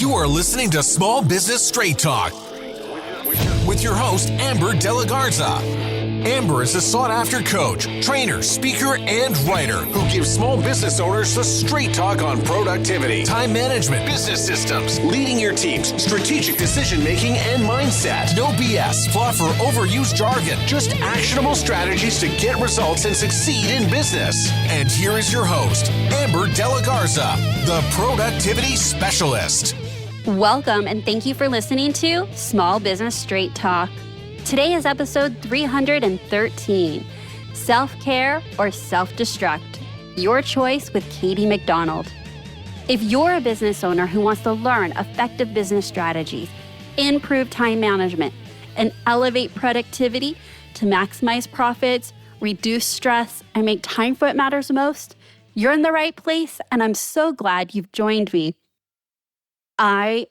You are listening to Small Business Straight Talk with your host, Amber De La Garza. Amber is a sought-after coach, trainer, speaker, and writer who gives small business owners the straight talk on productivity, time management, business systems, leading your teams, strategic decision-making, and mindset. No BS, fluff, or overused jargon. Just actionable strategies to get results and succeed in business. And here is your host, Amber De La Garza, the productivity specialist. Welcome, and thank you for listening to Small Business Straight Talk. Today is episode 313, Self-Care or Self-Destruct, your choice with Katie McDonald. If you're a business owner who wants to learn effective business strategies, improve time management, and elevate productivity to maximize profits, reduce stress, and make time for what matters most, you're in the right place, and I'm so glad you've joined me. I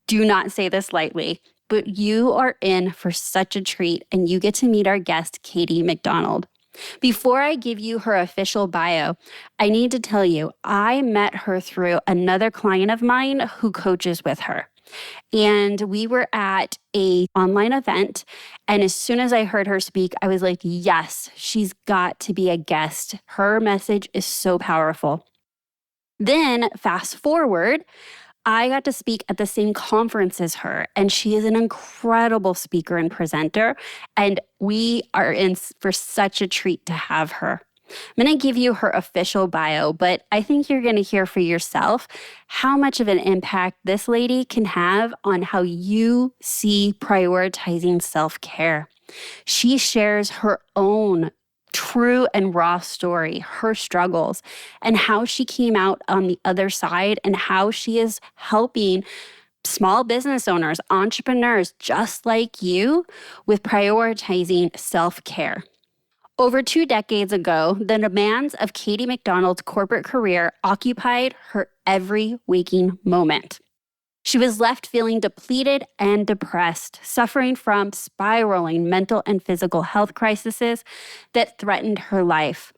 do not say this lightly, but you are in for such a treat, and you get to meet our guest, Katie McDonald. Before I give you her official bio, I need to tell you, I met her through another client of mine who coaches with her. And we were at an online event, and as soon as I heard her speak, I was like, yes, she's got to be a guest. Her message is so powerful. Then, fast forward, I got to speak at the same conference as her, and she is an incredible speaker and presenter, and we are in for such a treat to have her. I'm going to give you her official bio, but I think you're going to hear for yourself how much of an impact this lady can have on how you see prioritizing self-care. She shares her own true and raw story, her struggles, and how she came out on the other side and how she is helping small business owners, entrepreneurs just like you with prioritizing self-care. Over 2 decades ago, the demands of Katie McDonald's corporate career occupied her every waking moment. She was left feeling depleted and depressed, suffering from spiraling mental and physical health crises that threatened her life.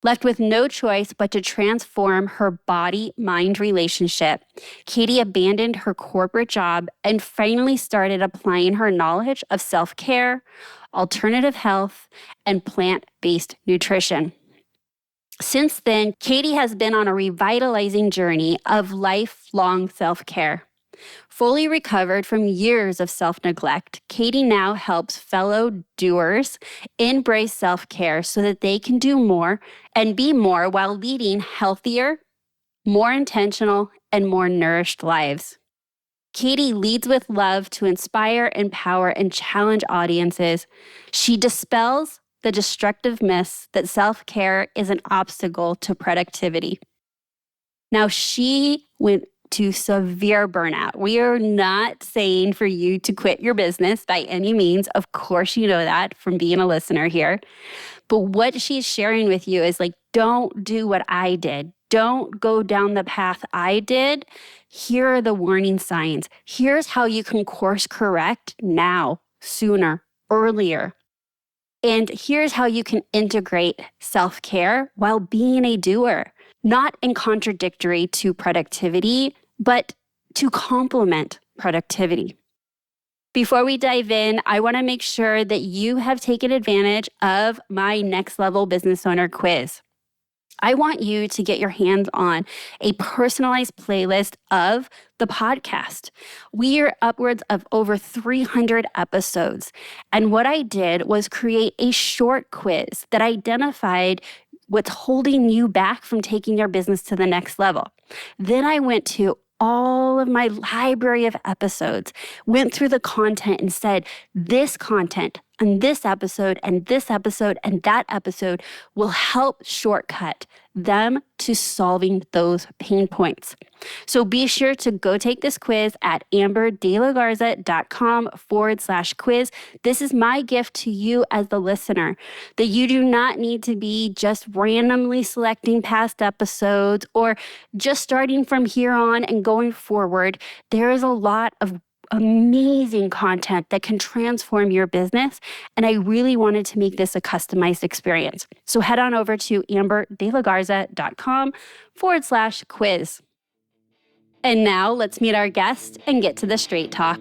Left with no choice but to transform her body-mind relationship, Katie abandoned her corporate job and finally started applying her knowledge of self-care, alternative health, and plant-based nutrition. Since then, Katie has been on a revitalizing journey of lifelong self-care. Fully recovered from years of self-neglect, Katie now helps fellow doers embrace self-care so that they can do more and be more while leading healthier, more intentional, and more nourished lives. Katie leads with love to inspire, empower, and challenge audiences. She dispels the destructive myths that self-care is an obstacle to productivity. Now, she went to severe burnout. We are not saying for you to quit your business by any means. Of course, you know that from being a listener here. But what she's sharing with you is like, don't do what I did. Don't go down the path I did. Here are the warning signs. Here's how you can course correct now, sooner, earlier. And here's how you can integrate self-care while being a doer, not in contradictory to productivity, but to complement productivity. Before we dive in, I want to make sure that you have taken advantage of my Next Level Business Owner quiz. I want you to get your hands on a personalized playlist of the podcast. We are upwards of over 300 episodes. And what I did was create a short quiz that identified what's holding you back from taking your business to the next level. Then I went to all of my library of episodes, went through the content and said, this content and this episode and this episode and that episode will help shortcut them to solving those pain points. So be sure to go take this quiz at amberdelagarza.com/quiz. This is my gift to you as the listener, that you do not need to be just randomly selecting past episodes or just starting from here on and going forward. There is a lot of amazing content that can transform your business. And I really wanted to make this a customized experience. So head on over to amberdelagarza.com/quiz. And now let's meet our guest and get to the straight talk.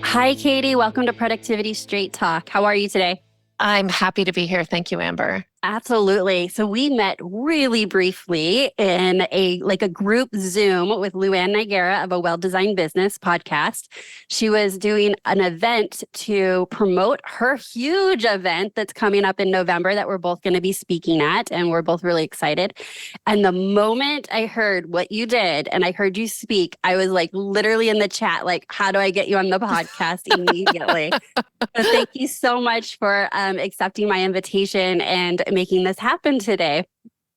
Hi, Katie. Welcome to Productivity Straight Talk. How are you today? I'm happy to be here. Thank you, Amber. Absolutely. So we met really briefly in a group Zoom with Luann Nigera of A Well-Designed Business podcast. She was doing an event to promote her huge event that's coming up in November that we're both going to be speaking at, and we're both really excited. And the moment I heard what you did and I heard you speak, I was like literally in the chat, like, how do I get you on the podcast immediately? So thank you so much for accepting my invitation and making this happen today.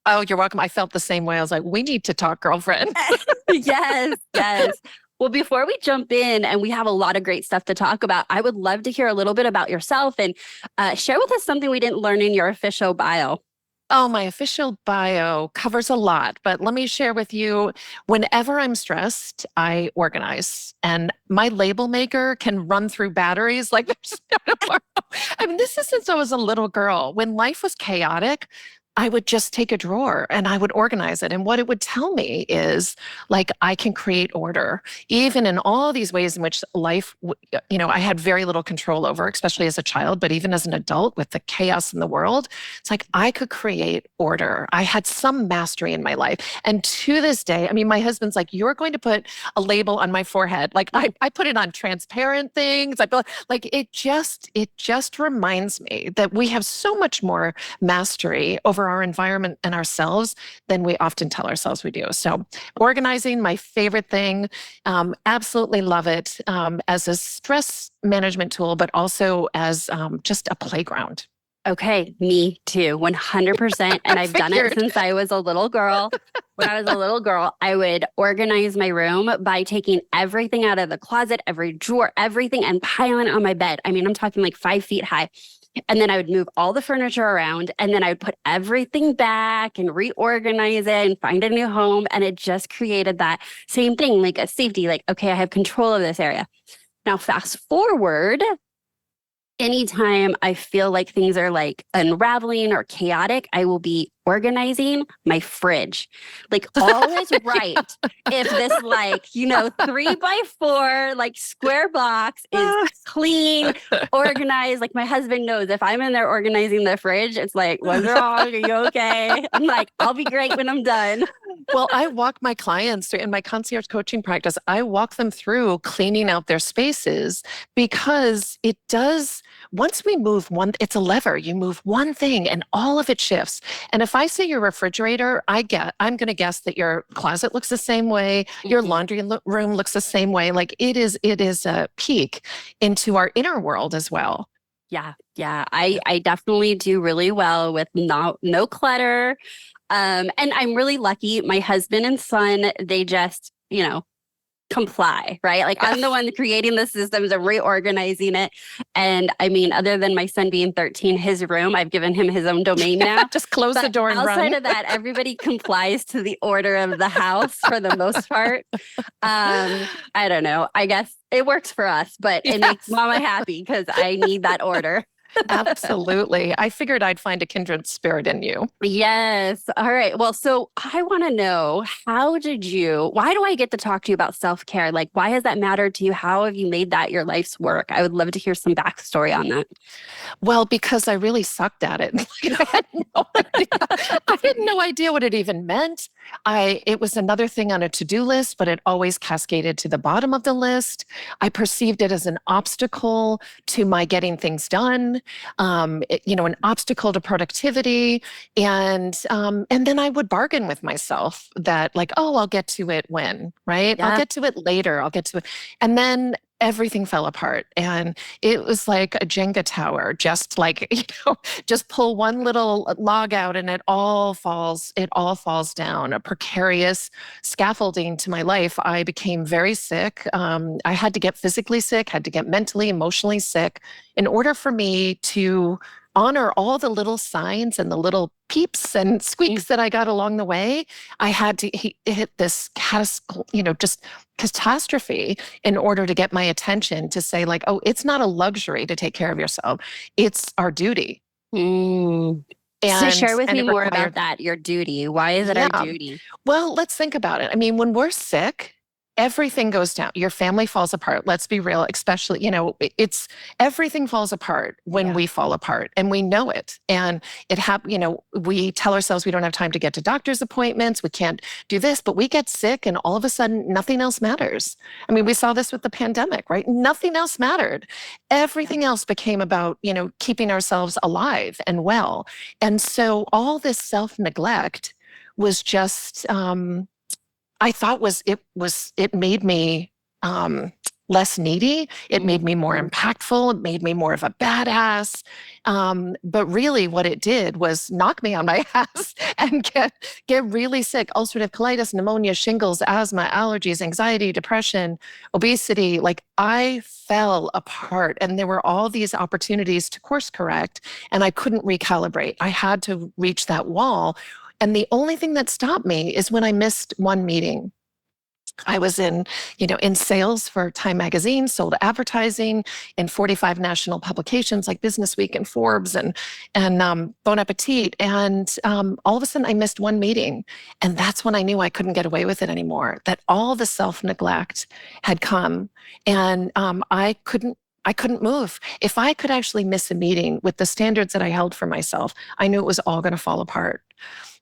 Oh, you're welcome. I felt the same way. I was like, we need to talk, girlfriend. Yes. Well, before we jump in, and we have a lot of great stuff to talk about, I would love to hear a little bit about yourself and share with us something we didn't learn in your official bio. Oh, my official bio covers a lot, but let me share with you, whenever I'm stressed, I organize. And my label maker can run through batteries like there's no tomorrow. I mean, this is since I was a little girl. When life was chaotic, I would just take a drawer and I would organize it. And what it would tell me is, like, I can create order, even in all these ways in which life, I had very little control over, especially as a child, but even as an adult with the chaos in the world, it's like I could create order. I had some mastery in my life. And to this day, I mean, my husband's like, you're going to put a label on my forehead. Like I put it on transparent things. I feel like it just reminds me that we have so much more mastery over our environment and ourselves than we often tell ourselves we do. So organizing, my favorite thing, absolutely love it as a stress management tool, but also as just a playground. Okay, me too, 100%. And I've done it since I was a little girl. When I was a little girl, I would organize my room by taking everything out of the closet, every drawer, everything, and piling it on my bed. I mean, I'm talking like 5 feet high. And then I would move all the furniture around, and then I would put everything back and reorganize it and find a new home. And it just created that same thing, like a safety, like, okay, I have control of this area. Now, fast forward, anytime I feel like things are like unraveling or chaotic, I will be organizing my fridge. Like, all is right if this 3x4 like square box is clean, organized. Like, my husband knows if I'm in there organizing the fridge, it's like, what's wrong? Are you okay? I'm like, I'll be great when I'm done. Well, I walk my clients through in my concierge coaching practice. I walk them through cleaning out their spaces because it does, once we move one, it's a lever. You move one thing and all of it shifts. And if I say your refrigerator, I'm going to guess that your closet looks the same way. Your laundry room looks the same way. Like it is a peek into our inner world as well. Yeah. I definitely do really well with no clutter. And I'm really lucky. My husband and son, they just, comply, right? Like, I'm the one creating the systems and reorganizing it. And I mean, other than my son being 13, his room, I've given him his own domain now. Just close the door and run. Outside of that, everybody complies to the order of the house for the most part. I don't know. I guess it works for us, but it makes Mama happy because I need that order. Absolutely. I figured I'd find a kindred spirit in you. Yes. All right. Well, so I want to know, why do I get to talk to you about self-care? Like, why has that mattered to you? How have you made that your life's work? I would love to hear some backstory on that. Well, because I really sucked at it. I had no idea. I had no idea what it even meant. It was another thing on a to-do list, but it always cascaded to the bottom of the list. I perceived it as an obstacle to my getting things done. An obstacle to productivity. And then I would bargain with myself that, like, oh, I'll get to it when, right? Yeah. I'll get to it later. I'll get to it. And then everything fell apart. And it was like a Jenga tower, just pull one little log out and it all falls down. A precarious scaffolding to my life. I became very sick. I had to get physically sick, had to get mentally, emotionally sick in order for me to honor all the little signs and the little peeps and squeaks that I got along the way. I had to hit this catastrophe in order to get my attention to say, like, oh, it's not a luxury to take care of yourself. It's our duty. So share with And me it more required, about that, your duty. Why is it our yeah. duty? Well, let's think about it. I mean, when we're sick, everything goes down. Your family falls apart. Let's be real, especially, it's everything falls apart when we fall apart, and we know it. And we tell ourselves we don't have time to get to doctor's appointments. We can't do this, but we get sick and all of a sudden nothing else matters. I mean, we saw this with the pandemic, right? Nothing else mattered. Everything else became about, keeping ourselves alive and well. And so all this self-neglect was just, I thought it made me less needy. It made me more impactful. It made me more of a badass. But really what it did was knock me on my ass and get really sick. Ulcerative colitis, pneumonia, shingles, asthma, allergies, anxiety, depression, obesity. Like, I fell apart, and there were all these opportunities to course correct, and I couldn't recalibrate. I had to reach that wall. And the only thing that stopped me is when I missed one meeting. I was in sales for Time Magazine, sold advertising in 45 national publications like Business Week and Forbes and Bon Appetit. And all of a sudden I missed one meeting. And that's when I knew I couldn't get away with it anymore, that all the self-neglect had come, and I couldn't move. If I could actually miss a meeting with the standards that I held for myself, I knew it was all going to fall apart.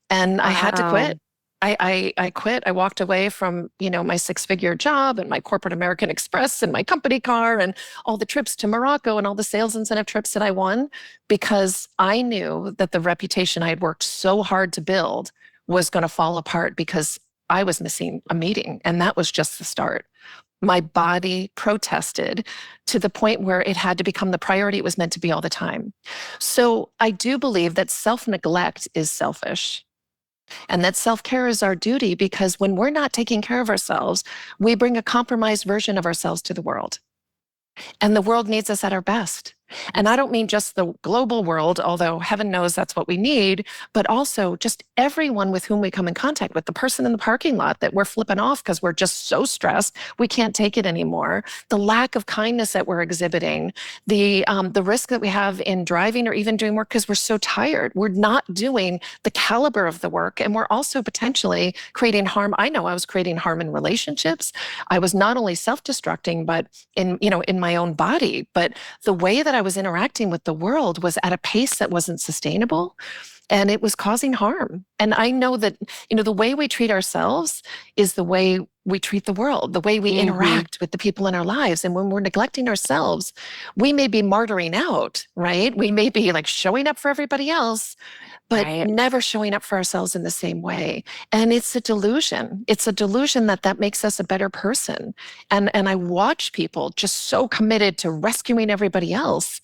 And I had to quit. I quit. I walked away from, my 6-figure job and my corporate American Express and my company car and all the trips to Morocco and all the sales incentive trips that I won, because I knew that the reputation I had worked so hard to build was going to fall apart because I was missing a meeting. And that was just the start. My body protested to the point where it had to become the priority it was meant to be all the time. So I do believe that self-neglect is selfish. And that self-care is our duty, because when we're not taking care of ourselves, we bring a compromised version of ourselves to the world. And the world needs us at our best. And I don't mean just the global world, although heaven knows that's what we need, but also just everyone with whom we come in contact with, the person in the parking lot that we're flipping off because we're just so stressed, we can't take it anymore, the lack of kindness that we're exhibiting, the risk that we have in driving or even doing work because we're so tired. We're not doing the caliber of the work, and we're also potentially creating harm. I know I was creating harm in relationships. I was not only self-destructing, but in my own body, but the way that I was interacting with the world was at a pace that wasn't sustainable, and it was causing harm. And I know that, the way we treat ourselves is the way we treat the world, the way we interact with the people in our lives. And when we're neglecting ourselves, we may be martyring out, right? We may be like showing up for everybody else, but never showing up for ourselves in the same way. And it's a delusion. It's a delusion that makes us a better person. And I watch people just so committed to rescuing everybody else,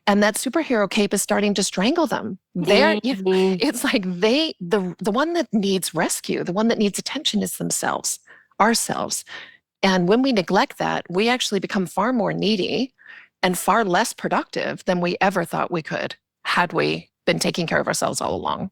and that superhero cape is starting to strangle them. It's like the one that needs rescue, the one that needs attention is themselves, ourselves. And when we neglect that, we actually become far more needy and far less productive than we ever thought we could, had we been taking care of ourselves all along.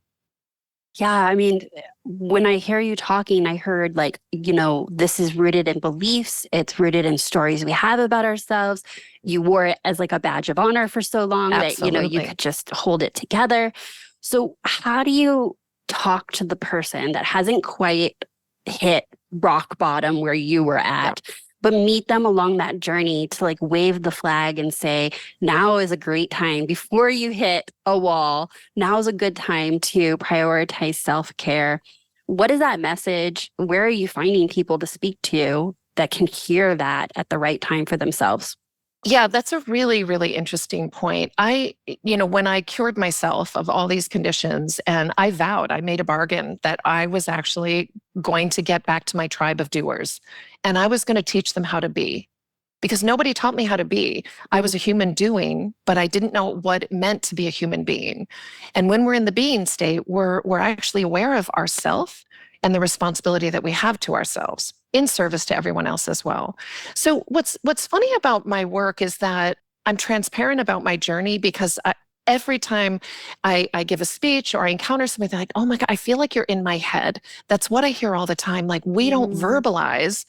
Yeah, I mean, when I hear you talking, I heard this is rooted in beliefs. It's rooted in stories we have about ourselves. You wore it as like a badge of honor for so long that, you could just hold it together. So how do you talk to the person that hasn't quite hit rock bottom where you were at, but meet them along that journey to like wave the flag and say, now is a great time before you hit a wall. Now is a good time to prioritize self-care. What is that message? Where are you finding people to speak to that can hear that at the right time for themselves? Yeah, that's a really, really interesting point. When I cured myself of all these conditions, and I made a bargain that I was actually going to get back to my tribe of doers, and I was going to teach them how to be, because nobody taught me how to be. I was a human doing, but I didn't know what it meant to be a human being. And when we're in the being state, we're actually aware of ourself and the responsibility that we have to ourselves in service to everyone else as well. So what's funny about my work is that I'm transparent about my journey, because every time I give a speech or I encounter somebody, they're like, oh my God, I feel like you're in my head. That's what I hear all the time. Like, we don't verbalize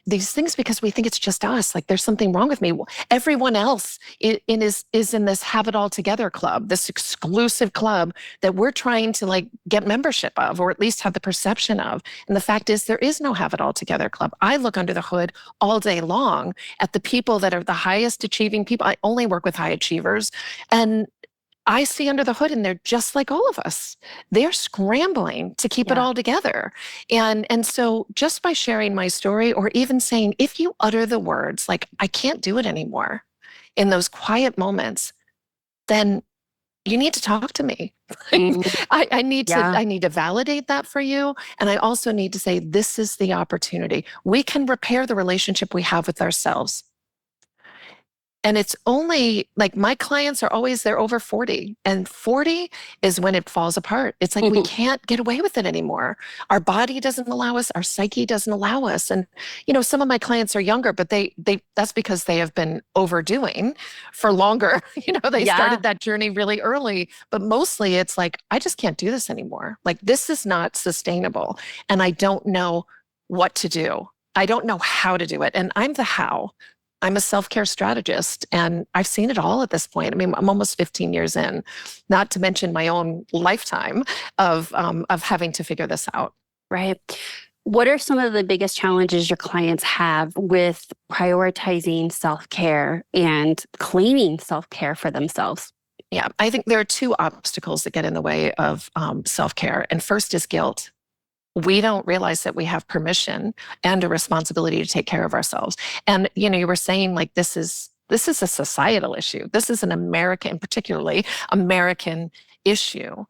these things because we think it's just us. Like, there's something wrong with me. Everyone else is in this have it all together club, this exclusive club that we're trying to like get membership of, or at least have the perception of. And the fact is, there is no have it all together club. I look under the hood all day long at the people that are the highest achieving people. I only work with high achievers, and I see under the hood, and they're just like all of us. They're scrambling to keep it all together. And so just by sharing my story, or even saying, if you utter the words like, I can't do it anymore, in those quiet moments, then you need to talk to me. I need to validate that for you. And I also need to say, this is the opportunity. We can repair the relationship we have with ourselves. And it's only like, my clients are always, they're over 40, and 40 is when it falls apart. It's like, we can't get away with it anymore. Our body doesn't allow us. Our psyche doesn't allow us. And, some of my clients are younger, but that's because they have been overdoing for longer. They started that journey really early, but mostly it's like, I just can't do this anymore. Like, this is not sustainable. And I don't know what to do. I don't know how to do it. And I'm the how. I'm a self-care strategist, and I've seen it all at this point. I mean, I'm almost 15 years in, not to mention my own lifetime of having to figure this out. Right. What are some of the biggest challenges your clients have with prioritizing self-care and claiming self-care for themselves? Yeah, I think there are two obstacles that get in the way of self-care. And first is guilt. We don't realize that we have permission and a responsibility to take care of ourselves. And, you were saying like, this is a societal issue. This is an American, particularly American issue,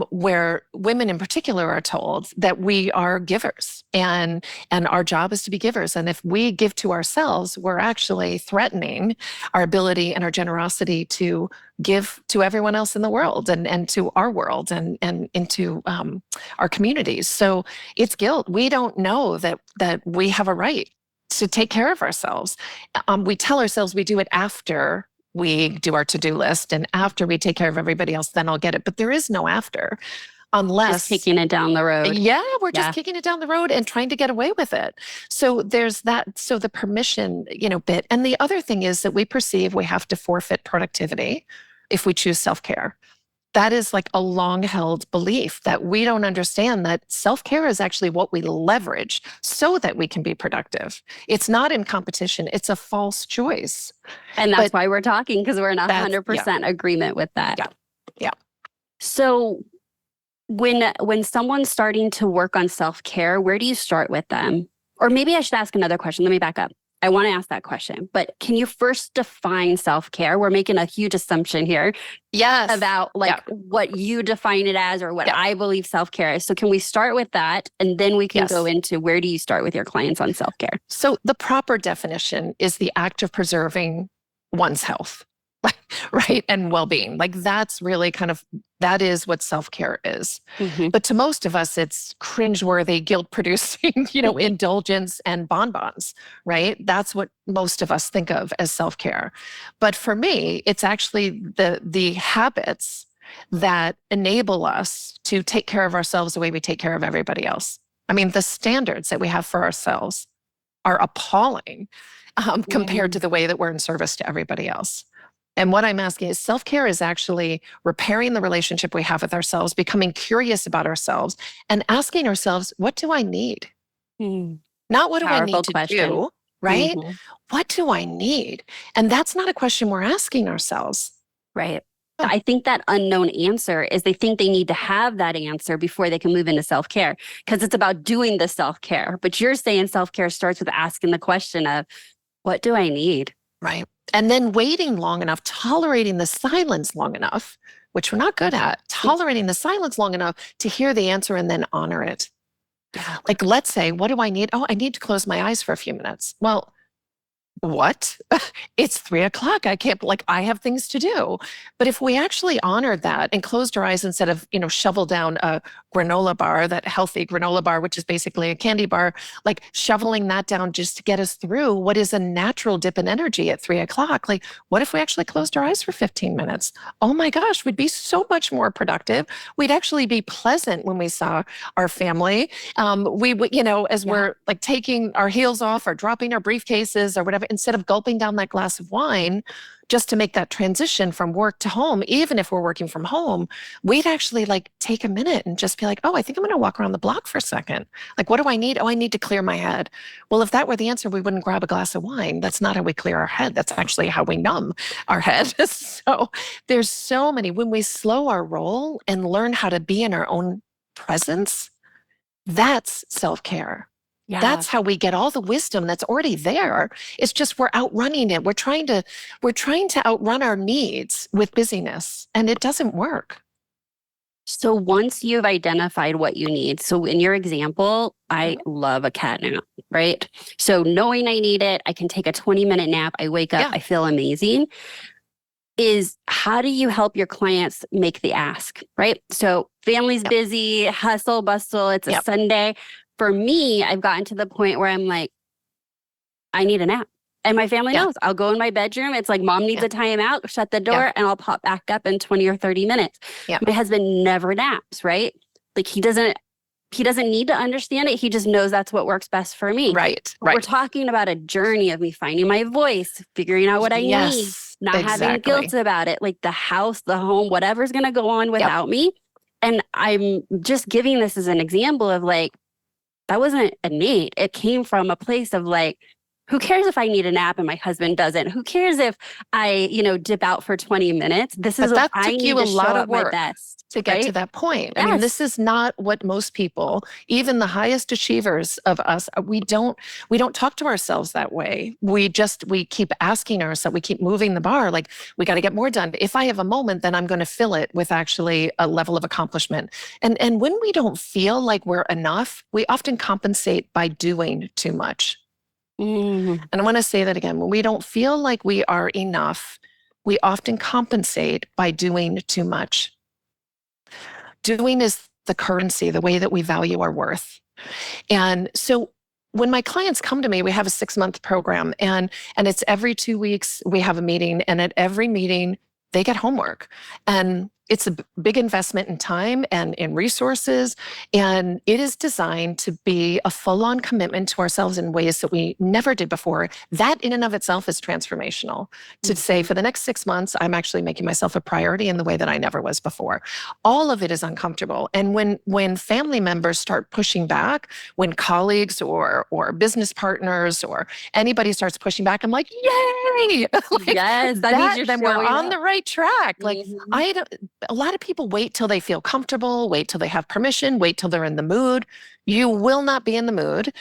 where women in particular are told that we are givers, and our job is to be givers. And if we give to ourselves, we're actually threatening our ability and our generosity to give to everyone else in the world, and to our world, and into our communities. So it's guilt. We don't know that we have a right to take care of ourselves. We tell ourselves we do it after we do our to-do list, and after we take care of everybody else, then I'll get it. But there is no after, unless just kicking it down the road. Yeah, we're just kicking it down the road and trying to get away with it. So there's that. So the permission, bit. And the other thing is that we perceive we have to forfeit productivity if we choose self-care. That is like a long-held belief, that we don't understand that self-care is actually what we leverage so that we can be productive. It's not in competition. It's a false choice. And that's why we're talking, because we're in 100% agreement with that. Yeah. So when someone's starting to work on self-care, where do you start with them? Or maybe I should ask another question. Let me back up. I want to ask that question, but can you first define self-care? We're making a huge assumption here. Yes. About what you define it as, or what I believe self-care is. So can we start with that? And then we can go into, where do you start with your clients on self-care? So the proper definition is the act of preserving one's health, right? And well-being. Like, that's really that is what self-care is. But to most of us, it's cringeworthy, guilt-producing, indulgence and bonbons, right? That's what most of us think of as self-care. But for me, it's actually the habits that enable us to take care of ourselves the way we take care of everybody else. I mean, the standards that we have for ourselves are appalling compared to the way that we're in service to everybody else. And what I'm asking is, self-care is actually repairing the relationship we have with ourselves, becoming curious about ourselves, and asking ourselves, what do I need? Not what do I need to do, right? What do I need? And that's not a question we're asking ourselves. Right. I think that unknown answer is, they think they need to have that answer before they can move into self-care, because it's about doing the self-care. But you're saying self-care starts with asking the question of, what do I need? Right. And then waiting long enough, tolerating the silence long enough, which we're not good at, tolerating the silence long enough to hear the answer and then honor it. Like, let's say, what do I need? Oh, I need to close my eyes for a few minutes. Well, what? It's 3 o'clock. I have things to do. But if we actually honored that and closed our eyes instead of, shovel down a granola bar, that healthy granola bar, which is basically a candy bar, like shoveling that down just to get us through what is a natural dip in energy at 3 o'clock. Like, what if we actually closed our eyes for 15 minutes? Oh my gosh, we'd be so much more productive. We'd actually be pleasant when we saw our family. We would, as we're like taking our heels off or dropping our briefcases or whatever, instead of gulping down that glass of wine just to make that transition from work to home, even if we're working from home, we'd actually like take a minute and just be like, oh, I think I'm going to walk around the block for a second. Like, what do I need? Oh, I need to clear my head. Well, if that were the answer, we wouldn't grab a glass of wine. That's not how we clear our head. That's actually how we numb our head. So there's so many, when we slow our roll and learn how to be in our own presence, that's self-care. Yeah. That's how we get all the wisdom that's already there. It's just we're outrunning it. We're trying to outrun our needs with busyness, and it doesn't work. So once you've identified what you need, so in your example, I love a cat nap, right? So knowing I need it, I can take a 20-minute nap. I wake up, I feel amazing. Is how do you help your clients make the ask, right? So family's busy, hustle, bustle, it's a Sunday. For me, I've gotten to the point where I'm like, I need a nap. And my family knows. I'll go in my bedroom. It's like, mom needs a timeout, shut the door, and I'll pop back up in 20 or 30 minutes. My husband never naps, right? Like he doesn't need to understand it. He just knows that's what works best for me. Right. We're talking about a journey of me finding my voice, figuring out what I need, not having guilt about it. Like the house, the home, whatever's going to go on without me. And I'm just giving this as an example of like, that wasn't innate. It came from a place of like, who cares if I need a nap and my husband doesn't? Who cares if I, dip out for 20 minutes? This is what I need to show up my best to get to that point. I mean, this is not what most people, even the highest achievers of us, we don't talk to ourselves that way. We keep asking ourselves, we keep moving the bar. Like, we got to get more done. If I have a moment, then I'm going to fill it with actually a level of accomplishment. And when we don't feel like we're enough, we often compensate by doing too much. And I want to say that again. When we don't feel like we are enough, we often compensate by doing too much. Doing is the currency, the way that we value our worth. And so when my clients come to me, we have a 6-month program, and it's every 2 weeks we have a meeting, and at every meeting they get homework. And it's a big investment in time and in resources, and it is designed to be a full-on commitment to ourselves in ways that we never did before. That in and of itself is transformational. To say, for the next 6 months, I'm actually making myself a priority in the way that I never was before. All of it is uncomfortable. And when family members start pushing back, when colleagues or business partners or anybody starts pushing back, I'm like, yay! Yes, that means you're then we're on the right track. Like, a lot of people wait till they feel comfortable, wait till they have permission, wait till they're in the mood. You will not be in the mood.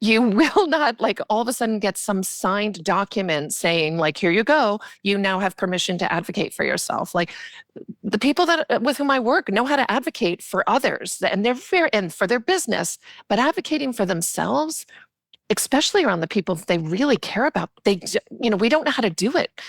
You will not like all of a sudden get some signed document saying like, here you go. You now have permission to advocate for yourself. Like, the people with whom I work know how to advocate for others, and and for their business, but advocating for themselves, especially around the people that they really care about, we don't know how to do it.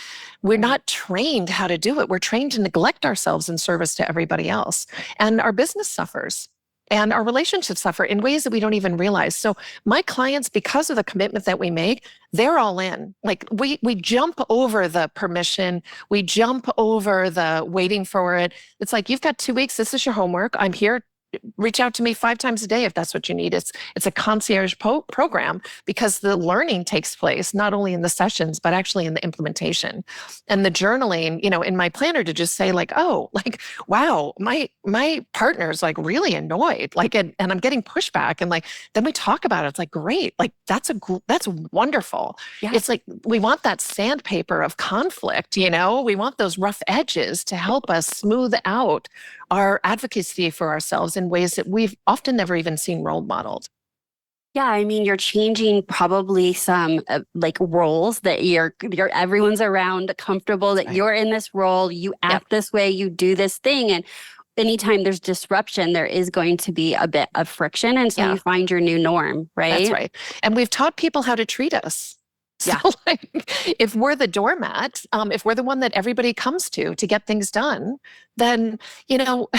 We're not trained how to do it. We're trained to neglect ourselves in service to everybody else. And our business suffers and our relationships suffer in ways that we don't even realize. So my clients, because of the commitment that we make, they're all in. Like, we jump over the permission. We jump over the waiting for it. It's like, you've got 2 weeks. This is your homework. I'm here. Reach out to me 5 times a day if that's what you need. It's a concierge program, because the learning takes place not only in the sessions, but actually in the implementation and the journaling, in my planner, to just say like, oh, like, wow, my partner's like really annoyed, like, and I'm getting pushback. And like, then we talk about it. It's like, great. Like, that's wonderful. Yeah. It's like, we want that sandpaper of conflict, we want those rough edges to help us smooth out our advocacy for ourselves in ways that we've often never even seen role modeled. Yeah, I mean, you're changing probably some like roles that you're everyone's around comfortable that you're in this role, you act this way, you do this thing. And anytime there's disruption, there is going to be a bit of friction. And so you find your new norm, right? That's right. And we've taught people how to treat us. So Yeah. like, if we're the doormat, if we're the one that everybody comes to get things done, then, you know,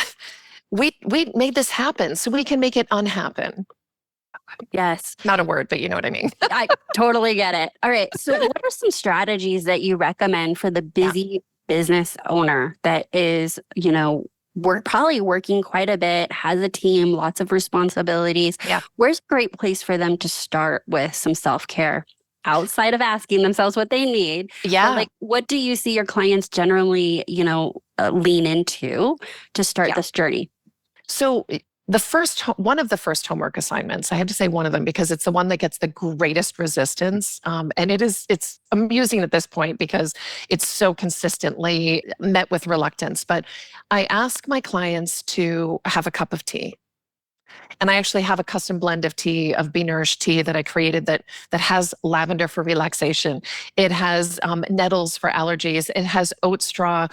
we made this happen so we can make it unhappen. Yes. Not a word, but you know what I mean. I totally get it. All right. So, what are some strategies that you recommend for the busy business owner that is, we're probably working quite a bit, has a team, lots of responsibilities? Yeah. Where's a great place for them to start with some self-care outside of asking themselves what they need? Yeah. But like, what do you see your clients generally, lean into to start this journey? So one of the first homework assignments, I have to say one of them because it's the one that gets the greatest resistance. And it's amusing at this point because it's so consistently met with reluctance. But I ask my clients to have a cup of tea. And I actually have a custom blend of tea, of Be Nourished tea that I created that has lavender for relaxation. It has nettles for allergies. It has oat straw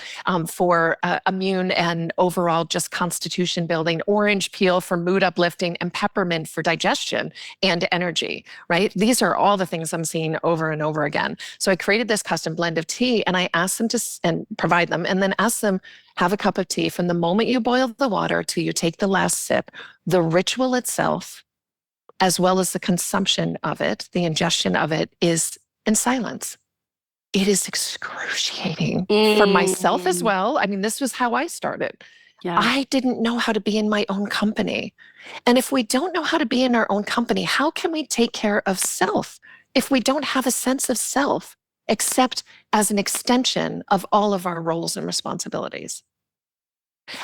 for immune and overall just constitution building, orange peel for mood uplifting, and peppermint for digestion and energy, right? These are all the things I'm seeing over and over again. So I created this custom blend of tea and I asked them and provide them and then ask them, have a cup of tea from the moment you boil the water till you take the last sip. The ritual itself, as well as the consumption of it, the ingestion of it, is in silence. It is excruciating for myself as well. I mean, this was how I started. Yeah. I didn't know how to be in my own company. And if we don't know how to be in our own company, how can we take care of self if we don't have a sense of self, except as an extension of all of our roles and responsibilities?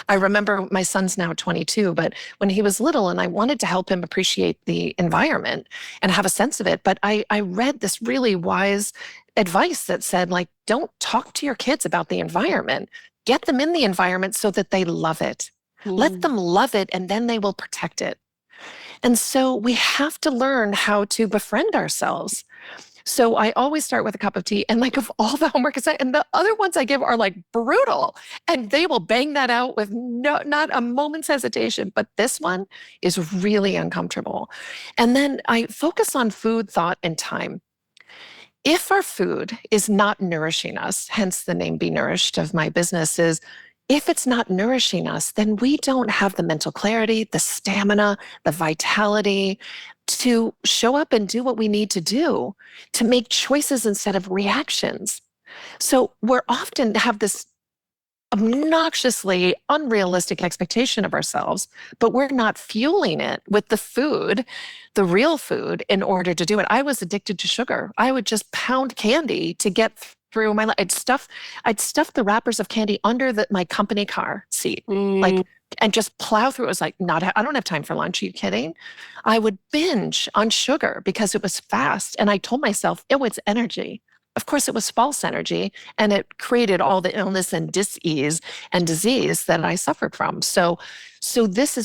I remember my son's now 22, but when he was little and I wanted to help him appreciate the environment and have a sense of it, but I read this really wise advice that said, like, don't talk to your kids about the environment. Get them in the environment so that they love it. Let them love it and then they will protect it. And so we have to learn how to befriend ourselves. So I always start with a cup of tea, and like of all the homework, and the other ones I give are like brutal, and they will bang that out with not a moment's hesitation. But this one is really uncomfortable. And then I focus on food, thought, and time. If our food is not nourishing us, hence the name Be Nourished of my business is, if it's not nourishing us, then we don't have the mental clarity, the stamina, the vitality to show up and do what we need to do to make choices instead of reactions. So we're often have this obnoxiously unrealistic expectation of ourselves, but we're not fueling it with the food, the real food, in order to do it. I was addicted to sugar. I would just pound candy to get through my life. I'd stuff the wrappers of candy under my company car seat, like, and just plow through. It was like, I don't have time for lunch. Are you kidding? I would binge on sugar because it was fast. And I told myself, oh, it's energy. Of course, it was false energy, and it created all the illness and dis-ease and disease that I suffered from. So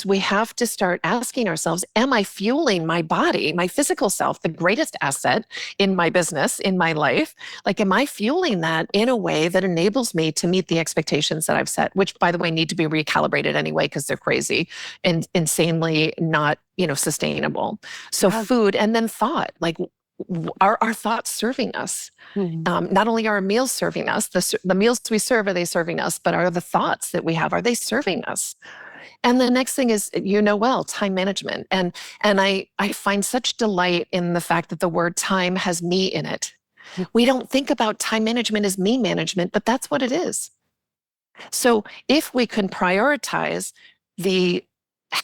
we have to start asking ourselves, am I fueling my body, my physical self, the greatest asset in my business, in my life? Like, am I fueling that in a way that enables me to meet the expectations that I've set, which, by the way, need to be recalibrated anyway because they're crazy and insanely not, sustainable. So food and then thought, like, are our thoughts serving us? Not only are our meals serving us, the meals we serve, are they serving us, but are the thoughts that we have, are they serving us? And the next thing is, time management. And I find such delight in the fact that the word time has me in it. We don't think about time management as me management, but that's what it is. So if we can prioritize the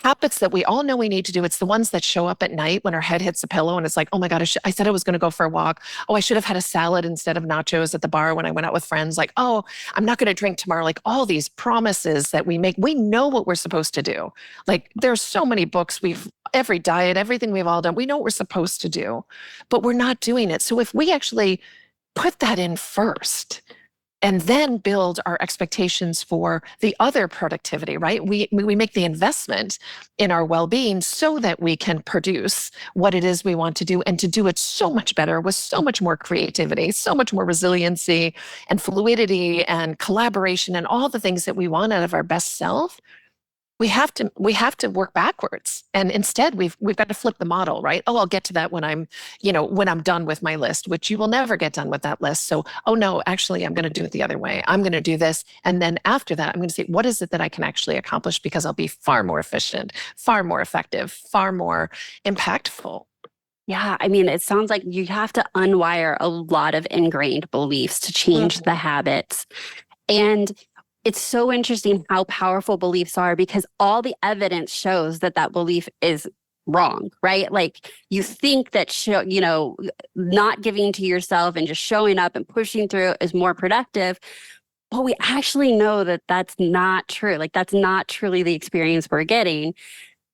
habits that we all know we need to do, it's the ones that show up at night when our head hits the pillow and it's like, oh my God, I said I was going to go for a walk. Oh, I should have had a salad instead of nachos at the bar when I went out with friends. Like, oh, I'm not going to drink tomorrow. Like, all these promises that we make, we know what we're supposed to do. Like, there's so many books, every diet, everything we've all done, we know what we're supposed to do, but we're not doing it. So if we actually put that in first, and then build our expectations for the other productivity, right? We make the investment in our well-being so that we can produce what it is we want to do, and to do it so much better with so much more creativity, so much more resiliency and fluidity and collaboration and all the things that we want out of our best self. we have to work backwards, and instead we've got to flip the model, right? Oh, I'll get to that when I'm done with my list, which you will never get done with that list. So, oh no, actually I'm going to do it the other way. I'm going to do this, and then after that I'm going to see what is it that I can actually accomplish, because I'll be far more efficient, far more effective, far more impactful. Yeah, I mean, it sounds like you have to unwire a lot of ingrained beliefs to change the habits. And it's so interesting how powerful beliefs are, because all the evidence shows that that belief is wrong, right? Like, you think that, not giving to yourself and just showing up and pushing through is more productive. But we actually know that that's not true. Like, that's not truly the experience we're getting.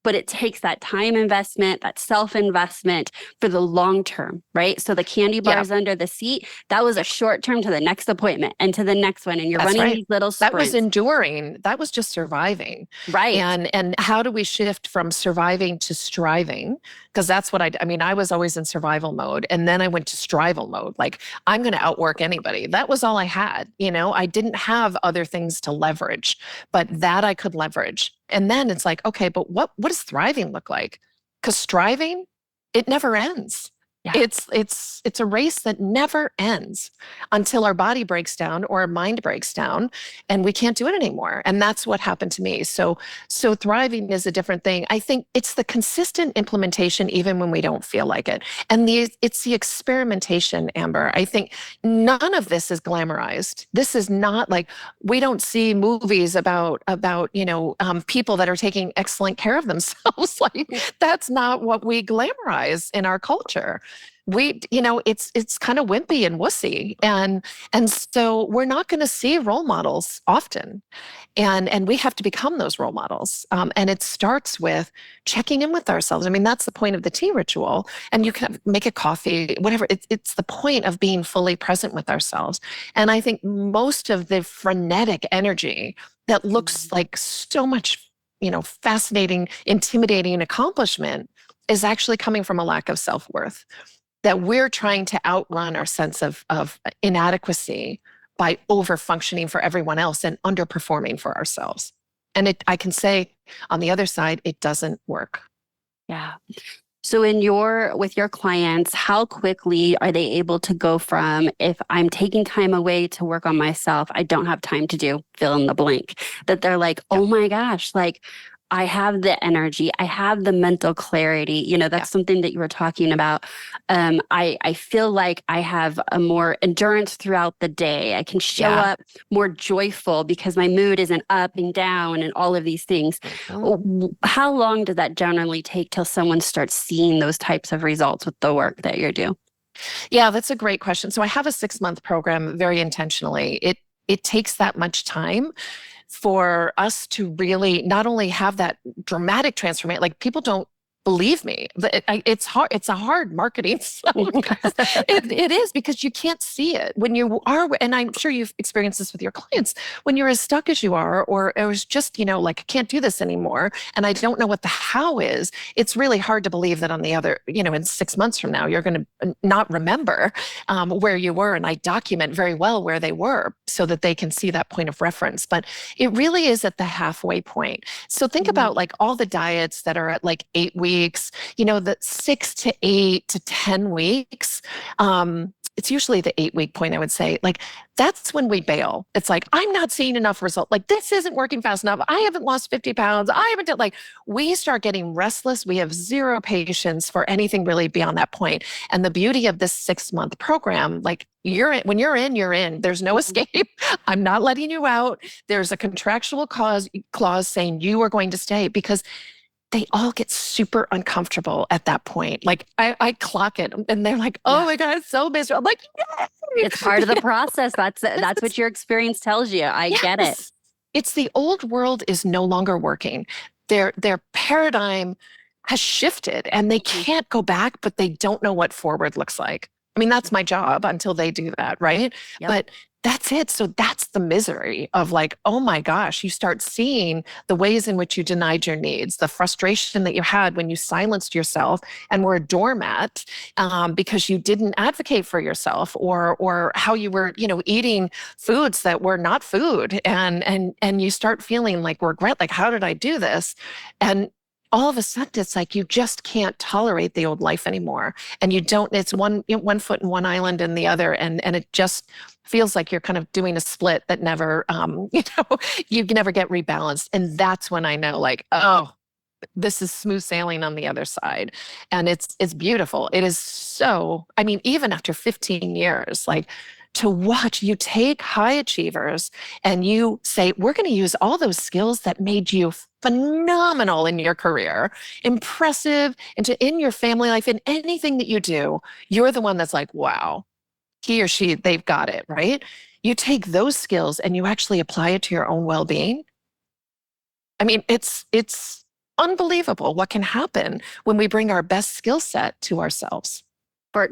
But it takes that time investment, that self-investment for the long term, right? So the candy bars under the seat, that was a short term to the next appointment and to the next one. And you're That's running right. these little That was sprints. enduring. That was just surviving. Right. And how do we shift from surviving to striving? Because that's what I mean, I was always in survival mode, and then I went to strival mode. Like, I'm going to outwork anybody. That was all I had. I didn't have other things to leverage, but that I could leverage. And then it's like, okay, but what does thriving look like? Because striving, it never ends. Yeah. It's a race that never ends until our body breaks down or our mind breaks down and we can't do it anymore. And that's what happened to me. So thriving is a different thing. I think it's the consistent implementation even when we don't feel like it. And it's the experimentation, Amber. I think none of this is glamorized. This is not like, we don't see movies about people that are taking excellent care of themselves. Like, that's not what we glamorize in our culture. It's kind of wimpy and wussy, and so we're not going to see role models often, and we have to become those role models. And it starts with checking in with ourselves. I mean, that's the point of the tea ritual. And you can make a coffee, whatever. It's the point of being fully present with ourselves. And I think most of the frenetic energy that looks like so much, fascinating, intimidating accomplishment is actually coming from a lack of self-worth, that we're trying to outrun our sense of inadequacy by over-functioning for everyone else and underperforming for ourselves. And I can say on the other side, it doesn't work. Yeah. So with your clients, how quickly are they able to go from, if I'm taking time away to work on myself, I don't have time to do fill in the blank, that they're like, oh my gosh, like, I have the energy, I have the mental clarity. That's something that you were talking about. I feel like I have a more endurance throughout the day. I can show up more joyful because my mood isn't up and down and all of these things. How long does that generally take till someone starts seeing those types of results with the work that you're doing? Yeah, that's a great question. So I have a 6-month program very intentionally. It takes that much time for us to really not only have that dramatic transformation, like, people don't believe me. It's hard. It's a hard marketing sell. It is, because you can't see it when you are, and I'm sure you've experienced this with your clients, when you're as stuck as you are, or it was just, like, I can't do this anymore, and I don't know what the how is. It's really hard to believe that on the other, in 6 months from now, you're going to not remember where you were. And I document very well where they were so that they can see that point of reference. But it really is at the halfway point. So think about, like, all the diets that are at like 8 weeks, the 6 to 8 to 10 weeks. It's usually the 8-week point, I would say. Like, that's when we bail. It's like, I'm not seeing enough result. Like, this isn't working fast enough. I haven't lost 50 pounds. I haven't done, like, we start getting restless. We have zero patience for anything really beyond that point. And the beauty of this 6-month program, like, when you're in, you're in. There's no escape. I'm not letting you out. There's a contractual clause saying you are going to stay, because they all get super uncomfortable at that point. Like, I clock it, and they're like, oh my God, it's so miserable. I'm like, yay! It's part of the process. That's what your experience tells you. I get it. It's the old world is no longer working. Their paradigm has shifted, and they can't go back, but they don't know what forward looks like. I mean, that's my job until they do that, right? Yep. But that's it. So that's the misery of like, oh my gosh, you start seeing the ways in which you denied your needs, the frustration that you had when you silenced yourself and were a doormat because you didn't advocate for yourself, or how you were, eating foods that were not food, and you start feeling like regret, like how did I do this? And all of a sudden, it's like you just can't tolerate the old life anymore, and you don't. It's one foot in one island and the other, and it just feels like you're kind of doing a split that never, you never get rebalanced. And that's when I know, like, oh, this is smooth sailing on the other side, and it's beautiful. It is so. I mean, even after 15 years, like, to watch you take high achievers and you say, we're going to use all those skills that made you phenomenal in your career, impressive in your family life, in anything that you do. You're the one that's like, wow, he or she, they've got it, right? You take those skills and you actually apply it to your own well-being. I mean, it's unbelievable what can happen when we bring our best skill set to ourselves.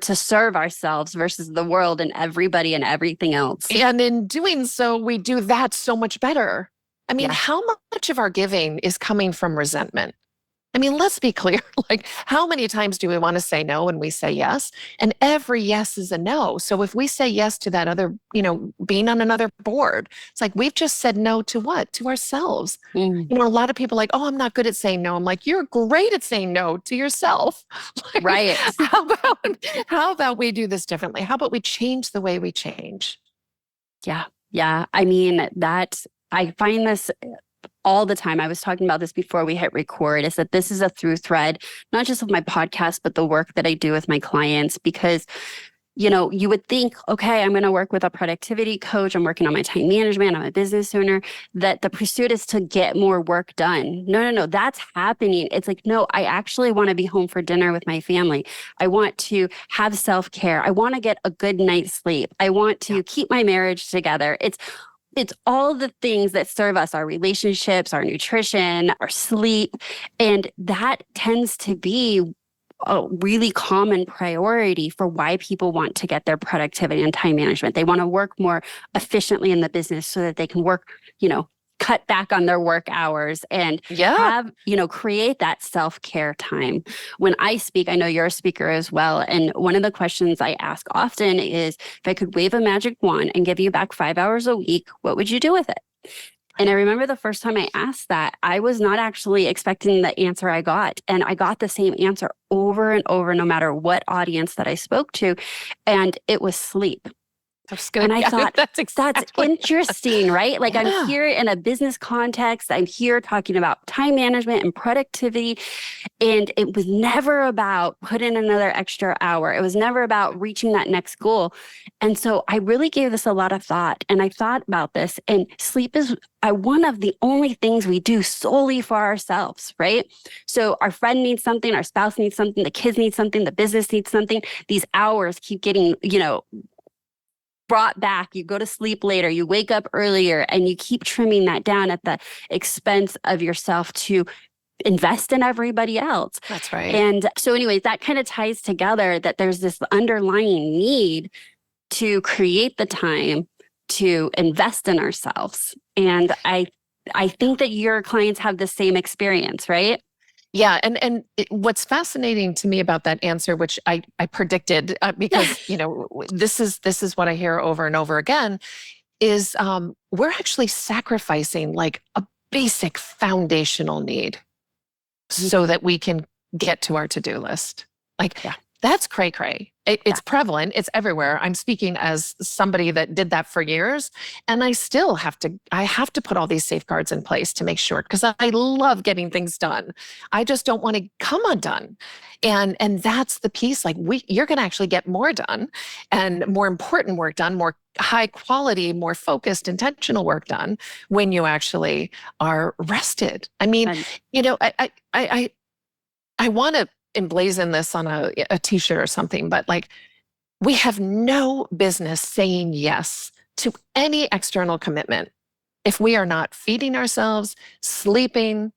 To serve ourselves versus the world and everybody and everything else. And in doing so, we do that so much better. I mean, how much of our giving is coming from resentment? I mean, let's be clear. Like, how many times do we want to say no and we say yes? And every yes is a no. So if we say yes to that other, being on another board, it's like we've just said no to what? To ourselves. A lot of people are like, oh, I'm not good at saying no. I'm like, you're great at saying no to yourself. Like, right. How about we do this differently? How about we change the way we change? Yeah. Yeah. I mean, I find this all the time. I was talking about this before we hit record, is that this is a through thread, not just of my podcast, but the work that I do with my clients, because, you would think, okay, I'm going to work with a productivity coach. I'm working on my time management. I'm a business owner, that the pursuit is to get more work done. No, that's happening. It's like, no, I actually want to be home for dinner with my family. I want to have self-care. I want to get a good night's sleep. I want to keep my marriage together. It's all the things that serve us, our relationships, our nutrition, our sleep. And that tends to be a really common priority for why people want to get their productivity and time management. They want to work more efficiently in the business so that they can work, cut back on their work hours and have, create that self-care time. When I speak, I know you're a speaker as well. And one of the questions I ask often is, if I could wave a magic wand and give you back 5 hours a week, what would you do with it? And I remember the first time I asked that, I was not actually expecting the answer I got. And I got the same answer over and over, no matter what audience that I spoke to. And it was sleep. And I thought, that's interesting, right? Like, I'm here in a business context. I'm here talking about time management and productivity. And it was never about putting another extra hour. It was never about reaching that next goal. And so I really gave this a lot of thought. And I thought about this. And sleep is one of the only things we do solely for ourselves, right? So our friend needs something, our spouse needs something, the kids need something, the business needs something. These hours keep getting, brought back. You go to sleep later, you wake up earlier, and you keep trimming that down at the expense of yourself to invest in everybody else. That's right. And so anyways, that kind of ties together that there's this underlying need to create the time to invest in ourselves. And I think that your clients have the same experience, right? Yeah. And what's fascinating to me about that answer, which I predicted, because, this is what I hear over and over again, is we're actually sacrificing like a basic foundational need so that we can get to our to-do list. Like, that's cray-cray. It's prevalent. It's everywhere. I'm speaking as somebody that did that for years, and I still have to put all these safeguards in place to make sure, because I love getting things done. I just don't want to come undone. And that's the piece. Like, you're going to actually get more done, and more important work done, more high quality, more focused, intentional work done when you actually are rested. I mean, I want to emblazon this on a t-shirt or something, but like, we have no business saying yes to any external commitment if we are not feeding ourselves, sleeping,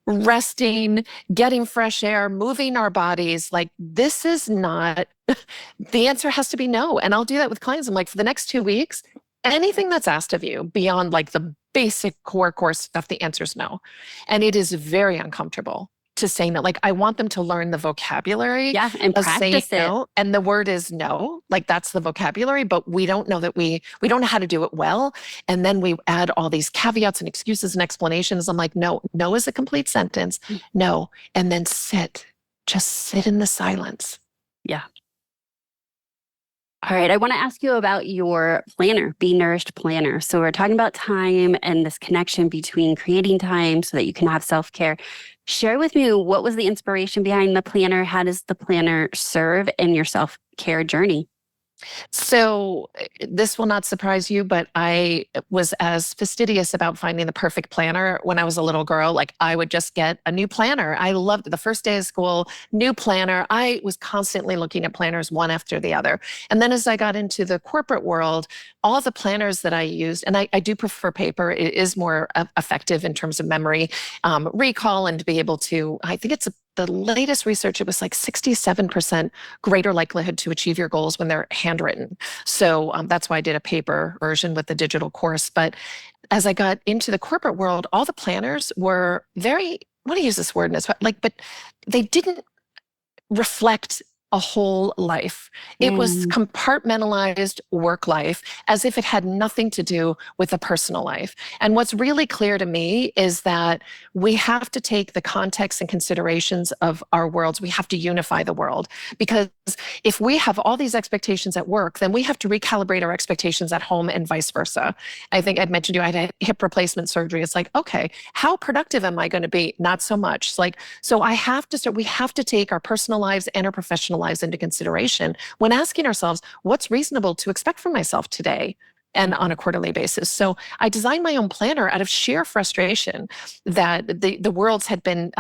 resting, getting fresh air, moving our bodies. Like, this is not, the answer has to be no. And I'll do that with clients. I'm like, for the next 2 weeks, anything that's asked of you beyond like the basic core stuff, the answer is no. And it is very uncomfortable to say no. Like I want them to learn the vocabulary and of saying practice it. no. And the word is no, like that's the vocabulary, but we don't know that we don't know how to do it well. And then we add all these caveats and excuses and explanations. I'm like, no is a complete sentence. No. And then just sit in the silence. Yeah. All right. I want to ask you about your planner, Be Nourished Planner. So we're talking about time and this connection between creating time so that you can have self-care. Share with me, what was the inspiration behind the planner? How does the planner serve in your self-care journey? So this will not surprise you, but I was as fastidious about finding the perfect planner when I was a little girl. Like I would just get a new planner. I loved it. The first day of school, new planner. I was constantly looking at planners one after the other. And then as I got into the corporate world, all the planners that I used, and I do prefer paper. It is more effective in terms of memory, recall, and to be able to, I think it's the latest research, it was like 67% greater likelihood to achieve your goals when they're handwritten. So that's why I did a paper version with the digital course. But as I got into the corporate world, all the planners were very, I want to use this word, but they didn't reflect a whole life. It was compartmentalized work life as if it had nothing to do with a personal life. And what's really clear to me is that we have to take the context and considerations of our worlds. We have to unify the world, because if we have all these expectations at work, then we have to recalibrate our expectations at home and vice versa. I think I'd mentioned to you, I had a hip replacement surgery. It's like, okay, how productive am I going to be? Not so much. It's like, so we have to take our personal lives and our professional lives into consideration when asking ourselves, what's reasonable to expect from myself today and on a quarterly basis. So I designed my own planner out of sheer frustration that the worlds had been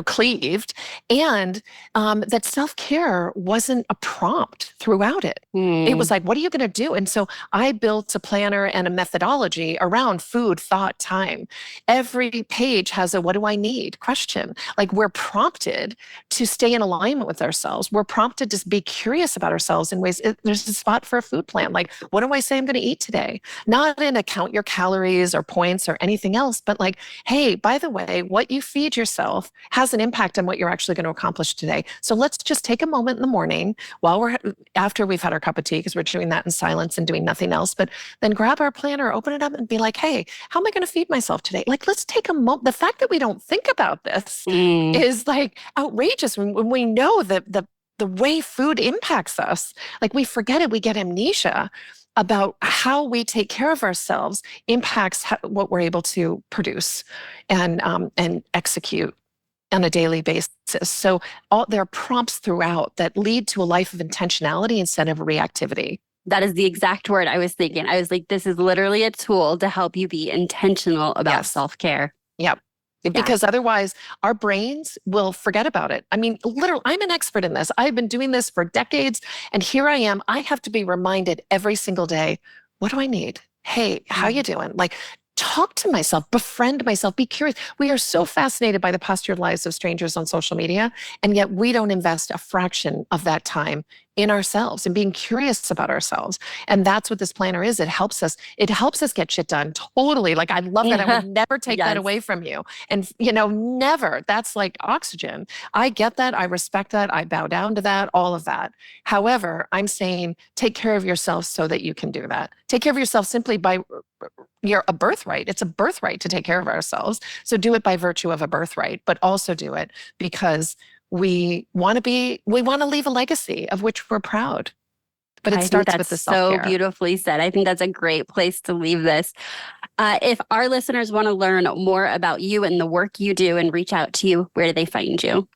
cleaved, and that self-care wasn't a prompt throughout it. It was like, what are you going to do? And so I built a planner and a methodology around food, thought, time. Every page has a what do I need question. Like we're prompted to stay in alignment with ourselves. We're prompted to be curious about ourselves in ways. There's a spot for a food plan. Like, what do I say I'm going to eat today? Not in a count your calories or points or anything else, but like, hey, by the way, what you feed yourself has an impact on what you're actually going to accomplish today. So let's just take a moment in the morning after we've had our cup of tea, because we're doing that in silence and doing nothing else, but then grab our planner, open it up and be like, hey, how am I going to feed myself today? Like, let's take a moment. The fact that we don't think about this is like outrageous when we know that the way food impacts us. Like we forget it, we get amnesia about how we take care of ourselves impacts what we're able to produce and execute on a daily basis. So there are prompts throughout that lead to a life of intentionality instead of reactivity. That is the exact word I was thinking. I was like, this is literally a tool to help you be intentional about self-care. Yep. Because otherwise our brains will forget about it. I mean, literally, I'm an expert in this. I've been doing this for decades, and here I am. I have to be reminded every single day, what do I need? Hey, how you doing? Like, talk to myself, befriend myself, be curious. We are so fascinated by the postured lives of strangers on social media, and yet we don't invest a fraction of that time in ourselves and being curious about ourselves. And that's what this planner is. It helps us get shit done. Totally. Like, I love that. I would never take that away from you. And, never. That's like oxygen. I get that. I respect that. I bow down to that, all of that. However, I'm saying take care of yourself so that you can do that. Take care of yourself simply by you're a birthright. It's a birthright to take care of ourselves. So do it by virtue of a birthright, but also do it because we want to leave a legacy of which we're proud. But it starts with the self-care. So beautifully said. I think that's a great place to leave this. If our listeners want to learn more about you and the work you do and reach out to you, where do they find you?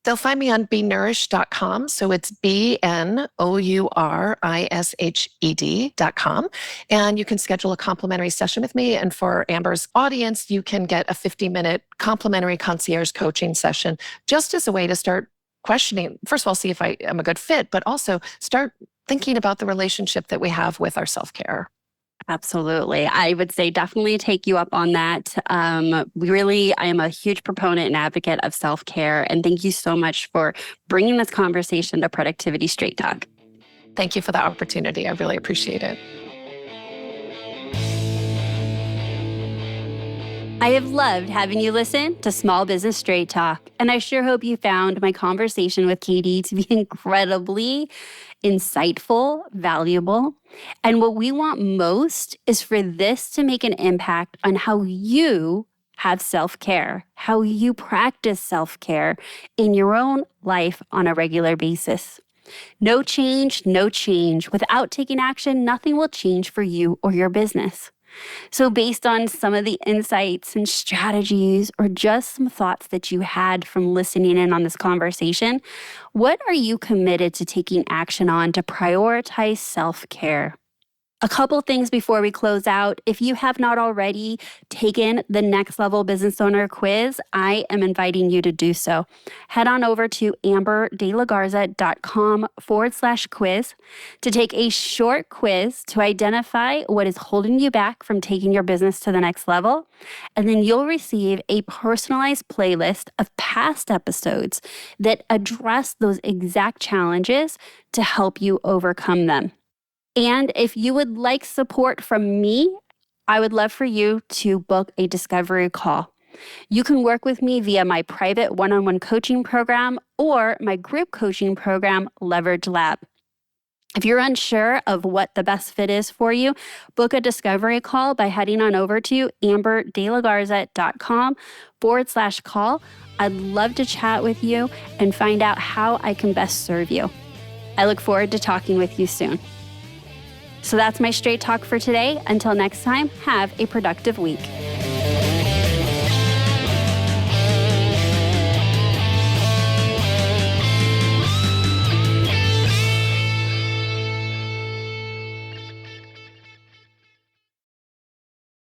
They'll find me on benourished.com. So it's BNOURISHED.com. And you can schedule a complimentary session with me. And for Amber's audience, you can get a 50-minute complimentary concierge coaching session just as a way to start questioning. First of all, see if I am a good fit, but also start thinking about the relationship that we have with our self-care. Absolutely. I would say definitely take you up on that. I am a huge proponent and advocate of self-care. And thank you so much for bringing this conversation to Productivity Straight Talk. Thank you for the opportunity. I really appreciate it. I have loved having you listen to Small Business Straight Talk, and I sure hope you found my conversation with Katie to be incredibly insightful, valuable. And what we want most is for this to make an impact on how you have self-care, how you practice self-care in your own life on a regular basis. No change. Without taking action, nothing will change for you or your business. So based on some of the insights and strategies or just some thoughts that you had from listening in on this conversation, what are you committed to taking action on to prioritize self-care? A couple things before we close out. If you have not already taken the Next Level Business Owner quiz, I am inviting you to do so. Head on over to amberdelagarza.com/quiz to take a short quiz to identify what is holding you back from taking your business to the next level. And then you'll receive a personalized playlist of past episodes that address those exact challenges to help you overcome them. And if you would like support from me, I would love for you to book a discovery call. You can work with me via my private one-on-one coaching program or my group coaching program, Leverage Lab. If you're unsure of what the best fit is for you, book a discovery call by heading on over to amberdelagarza.com/call. I'd love to chat with you and find out how I can best serve you. I look forward to talking with you soon. So that's my straight talk for today. Until next time, have a productive week.